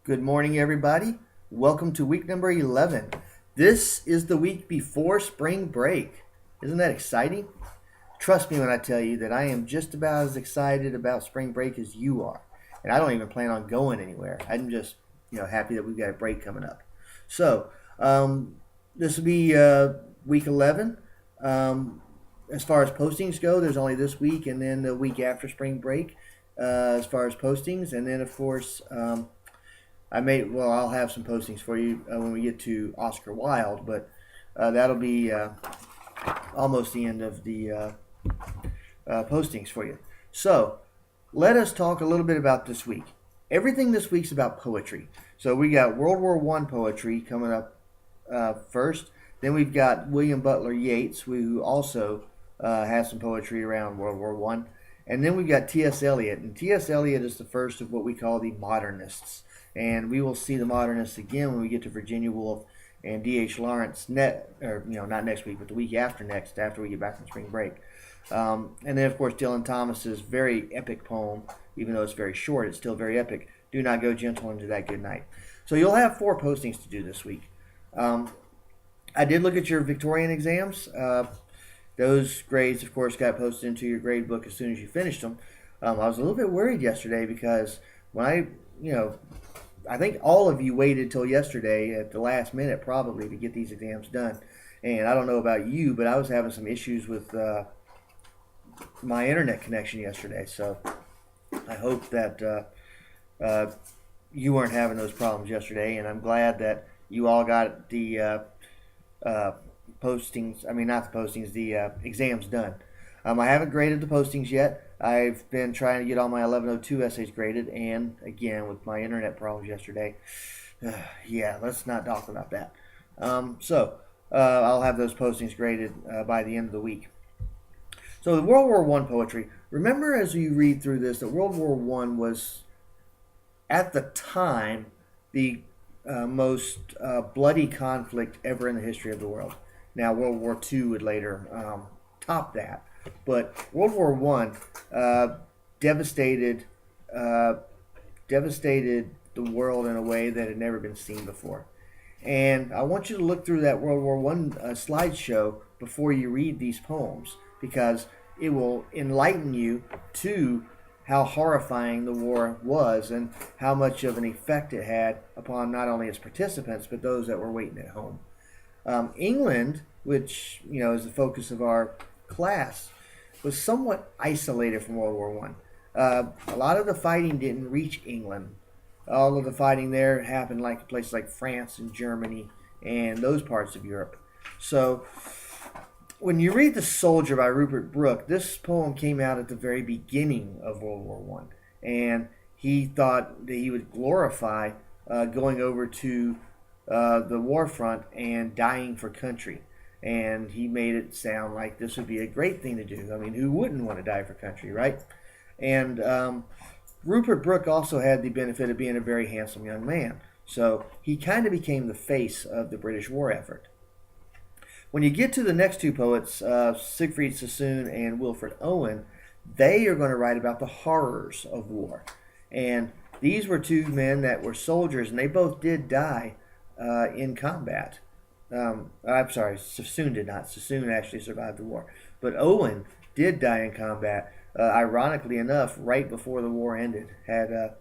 Good morning, everybody. Welcome to week number 11. This is the week before spring break. Isn't that exciting? Trust me when I tell you that I am just about as excited about spring break as you are. And I don't even plan on going anywhere. I'm just, happy that we've got a break coming up. So, this will be week 11. As far as postings go, there's only this week and then the week after spring break as far as postings. And then, of course, I'll have some postings for you when we get to Oscar Wilde, but that'll be almost the end of the postings for you. So let us talk a little bit about this week. Everything this week's about poetry. So we got World War I poetry coming up first. Then we've got William Butler Yeats, who also has some poetry around World War I. And then we've got T.S. Eliot. And T.S. Eliot is the first of what we call the modernists. And we will see the modernists again when we get to Virginia Woolf and D.H. Lawrence, not next week, but the week after next, after we get back from spring break. And then, of course, Dylan Thomas's very epic poem, even though it's very short, it's still very epic. Do not go gentle into that good night. So you'll have 4 postings to do this week. I did look at your Victorian exams. Those grades, of course, got posted into your grade book as soon as you finished them. I was a little bit worried yesterday because when I think all of you waited till yesterday at the last minute probably to get these exams done. And I don't know about you, but I was having some issues with my internet connection yesterday. So I hope that you weren't having those problems yesterday. And I'm glad that you all got the exams done. I haven't graded the postings yet. I've been trying to get all my 1102 essays graded, and again, with my internet problems yesterday, let's not talk about that. I'll have those postings graded by the end of the week. So the World War I poetry, remember as you read through this that World War I was, at the time, the most bloody conflict ever in the history of the world. Now, World War II would later top that. But World War I devastated the world in a way that had never been seen before. And I want you to look through that World War I slideshow before you read these poems, because it will enlighten you to how horrifying the war was and how much of an effect it had upon not only its participants, but those that were waiting at home. England, which is the focus of our class, was somewhat isolated from World War I. A lot of the fighting didn't reach England. All of the fighting there happened like places like France and Germany and those parts of Europe. So when you read The Soldier by Rupert Brooke, this poem came out at the very beginning of World War I. And he thought that he would glorify going over to the war front and dying for country. And he made it sound like this would be a great thing to do. I mean, who wouldn't want to die for country, right? And Rupert Brooke also had the benefit of being a very handsome young man. So he kind of became the face of the British war effort. When you get to the next 2 poets, Siegfried Sassoon and Wilfred Owen, they are going to write about the horrors of war. And these were 2 men that were soldiers, and they both did die in combat. I'm sorry, Sassoon did not. Sassoon actually survived the war. But Owen did die in combat, ironically enough, right before the war ended. Had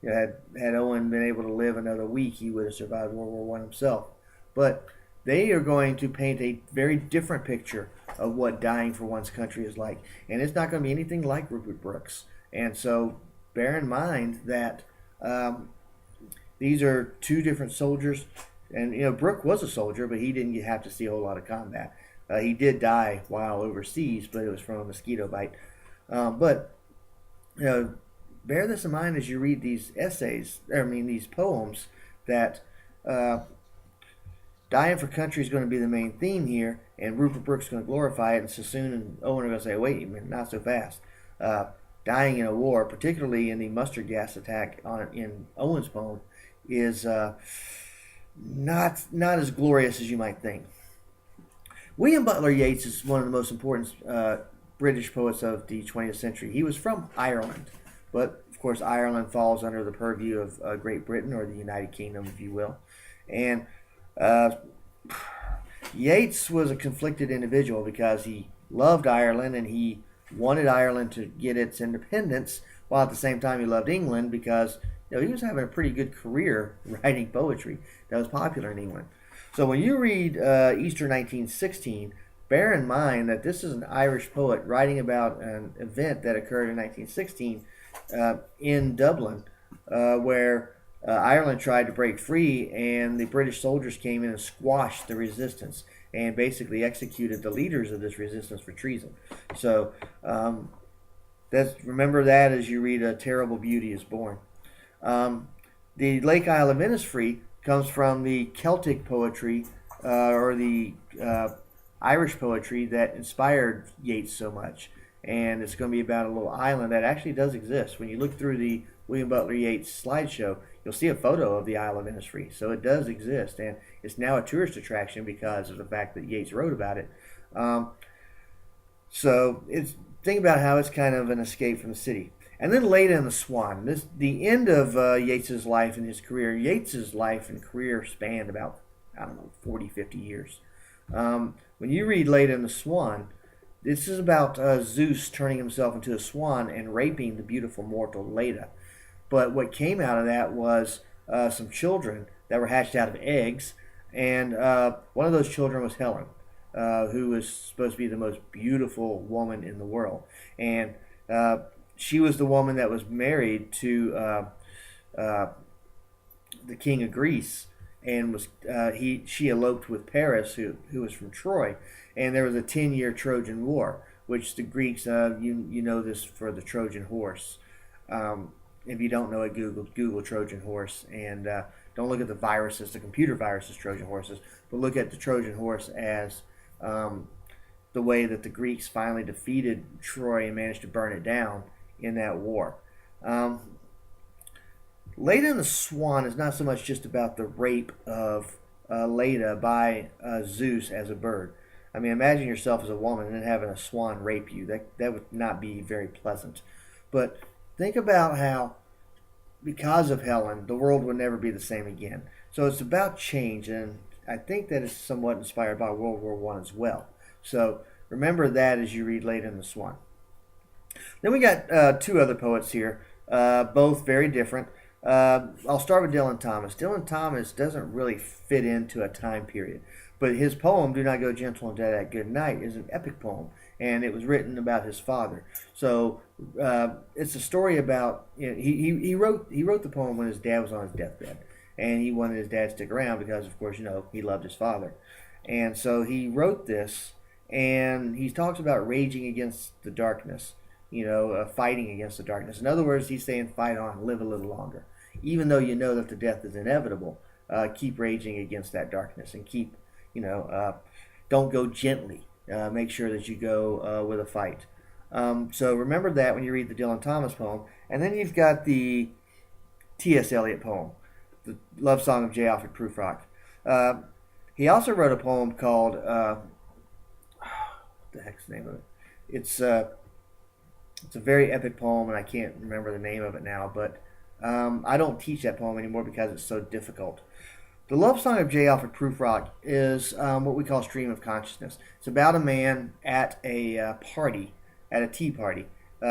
Owen been able to live another week, he would have survived World War I himself. But they are going to paint a very different picture of what dying for one's country is like. And it's not going to be anything like Rupert Brooke's. And so bear in mind that these are 2 different soldiers. And, Brooke was a soldier, but he didn't have to see a whole lot of combat. He did die while overseas, but it was from a mosquito bite. But bear this in mind as you read these these poems, that dying for country is going to be the main theme here, and Rupert Brooke's going to glorify it, and Sassoon and Owen are going to say, wait a minute, not so fast. Dying in a war, particularly in the mustard gas attack in Owen's poem, is not as glorious as you might think. William Butler Yeats is one of the most important British poets of the 20th century. He was from Ireland, but of course, Ireland falls under the purview of Great Britain, or the United Kingdom, if you will. And uh, Yeats was a conflicted individual because he loved Ireland and he wanted Ireland to get its independence, while at the same time he loved England because he was having a pretty good career writing poetry that was popular in England. So when you read Easter 1916, bear in mind that this is an Irish poet writing about an event that occurred in 1916 in Dublin, where Ireland tried to break free, and the British soldiers came in and squashed the resistance and basically executed the leaders of this resistance for treason. So remember that as you read A Terrible Beauty is Born. The Lake Isle of Innisfree comes from the Celtic poetry or the Irish poetry that inspired Yeats so much. And it's going to be about a little island that actually does exist. When you look through the William Butler Yeats slideshow, you'll see a photo of the Isle of Innisfree. So it does exist, and it's now a tourist attraction because of the fact that Yeats wrote about it. So think about how it's kind of an escape from the city. And then Leda and the Swan. The end of Yeats's life and his career. Yeats's life and career spanned about, 40, 50 years. When you read Leda and the Swan, this is about Zeus turning himself into a swan and raping the beautiful mortal Leda. But what came out of that was some children that were hatched out of eggs, and one of those children was Helen, who was supposed to be the most beautiful woman in the world. And she was the woman that was married to the king of Greece, and she eloped with Paris, who was from Troy, and there was a 10-year Trojan War, which the Greeks, you know this for the Trojan horse. If you don't know it, Google Trojan horse, and don't look at the viruses, the computer viruses, Trojan horses, but look at the Trojan horse as the way that the Greeks finally defeated Troy and managed to burn it down in that war. Leda and the Swan is not so much just about the rape of Leda by Zeus as a bird. I mean, imagine yourself as a woman and then having a swan rape you. That would not be very pleasant. But think about how, because of Helen, the world would never be the same again. So it's about change, and I think that is somewhat inspired by World War I as well. So remember that as you read Leda and the Swan. Then we got two other poets here, both very different. I'll start with Dylan Thomas. Dylan Thomas doesn't really fit into a time period, but his poem, "Do Not Go Gentle into That Good Night," is an epic poem, and it was written about his father. So it's a story about, he wrote the poem when his dad was on his deathbed, and he wanted his dad to stick around because, of course, he loved his father. And so he wrote this, and he talks about raging against the darkness, fighting against the darkness. In other words, he's saying fight on, live a little longer. Even though you know that the death is inevitable, keep raging against that darkness, and keep, don't go gently. Make sure that you go with a fight. So remember that when you read the Dylan Thomas poem. And then you've got the T.S. Eliot poem, the Love Song of J. Alfred Prufrock. He also wrote a poem called, what the heck's the name of it? It's a very epic poem, and I can't remember the name of it now, but I don't teach that poem anymore because it's so difficult. The Love Song of J. Alfred Prufrock is what we call stream of consciousness. It's about a man at a party, at a tea party,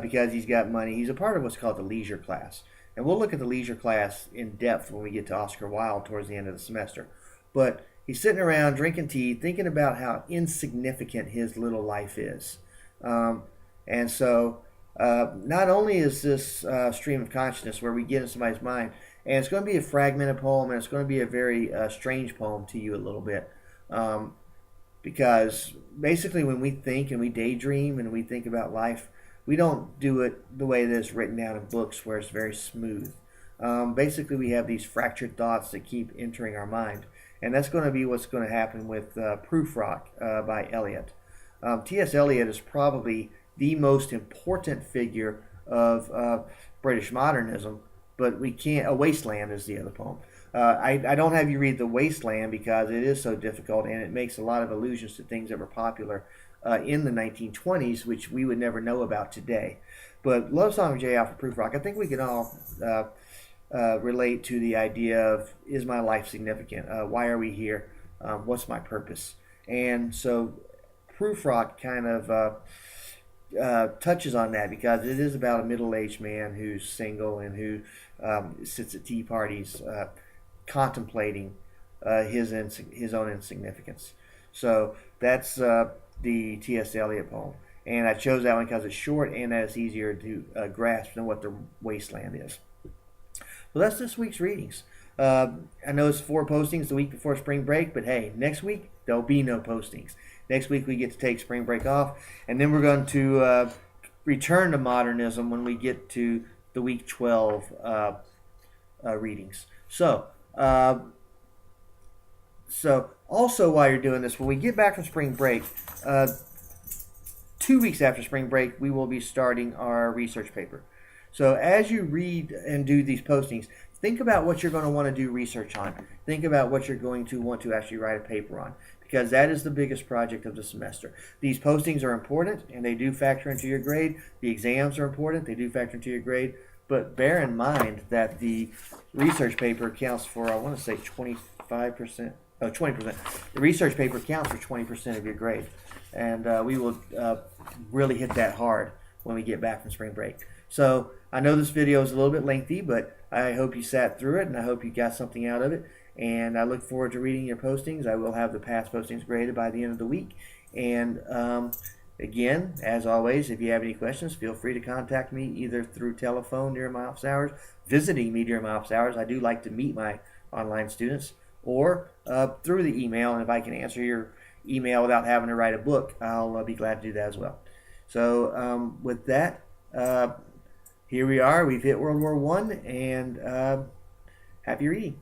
because he's got money. He's a part of what's called the leisure class. And we'll look at the leisure class in depth when we get to Oscar Wilde towards the end of the semester. But he's sitting around drinking tea, thinking about how insignificant his little life is. And so not only is this stream of consciousness where we get in somebody's mind, and it's going to be a fragmented poem, and it's going to be a very strange poem to you a little bit. Because basically when we think and we daydream and we think about life, we don't do it the way that it's written down in books where it's very smooth. Basically we have these fractured thoughts that keep entering our mind. And that's going to be what's going to happen with Prufrock by Eliot. T.S. Eliot is probably the most important figure of British modernism, but we can't. A Wasteland is the other poem. I don't have you read The Wasteland because it is so difficult, and it makes a lot of allusions to things that were popular in the 1920s, which we would never know about today. But Love Song of J. Alfred Prufrock, I think we can all relate to the idea of, is my life significant? Why are we here? What's my purpose? And so Prufrock kind of touches on that, because it is about a middle-aged man who's single and who sits at tea parties contemplating his own insignificance. So that's the T.S. Eliot poem. And I chose that one because it's short and that it's easier to grasp than what the wasteland is. Well, that's this week's readings. I know it's 4 postings the week before spring break, but hey, next week there'll be no postings. Next week we get to take spring break off, and then we're going to return to modernism when we get to the week 12 readings. So also while you're doing this, when we get back from spring break, 2 weeks after spring break, we will be starting our research paper. So as you read and do these postings, think about what you're going to want to do research on. Think about what you're going to want to actually write a paper on, because that is the biggest project of the semester. These postings are important, and they do factor into your grade. The exams are important. They do factor into your grade. But bear in mind that the research paper counts for, I want to say 20%. The research paper counts for 20% of your grade. And we will really hit that hard when we get back from spring break. So I know this video is a little bit lengthy, but I hope you sat through it, and I hope you got something out of it. And I look forward to reading your postings. I will have the past postings graded by the end of the week. And again, as always, if you have any questions, feel free to contact me either through telephone during my office hours, visiting me during my office hours. I do like to meet my online students, or through the email. And if I can answer your email without having to write a book, I'll be glad to do that as well. So with that, here we are. We've hit World War I, and happy reading.